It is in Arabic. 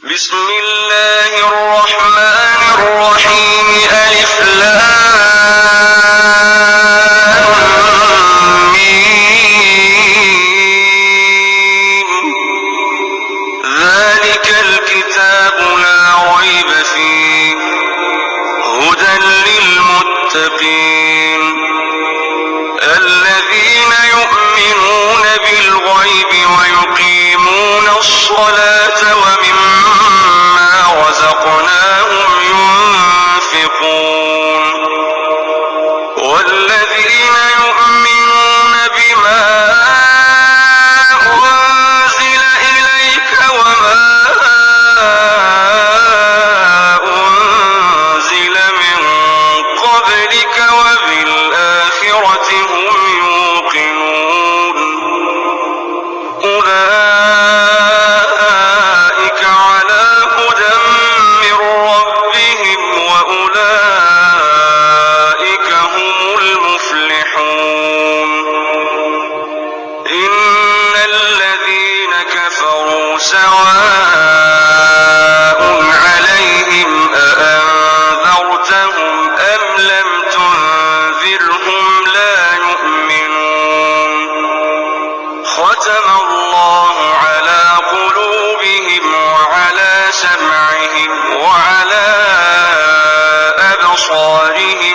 بسم الله الرحمن الرحيم. ألف لام ميم. ذلك الكتاب لا ريب فيه هدى للمتقين الذين يؤمنون بالغيب ويقيمون الصلاة ومما رزقناهم ينفقون والذين يؤمنون بما أنزل إليك وما أنزل من قبلك وبالآخرة هم يوقنون أولئك على هدى من ربهم وأولئك هم المفلحون. إن الذين كفروا سواء عليهم أأنذرتهم أم لم تنذرهم لا يؤمنون. ختم الله على قلوبهم وعلى سمعهم وعلى أبصارهم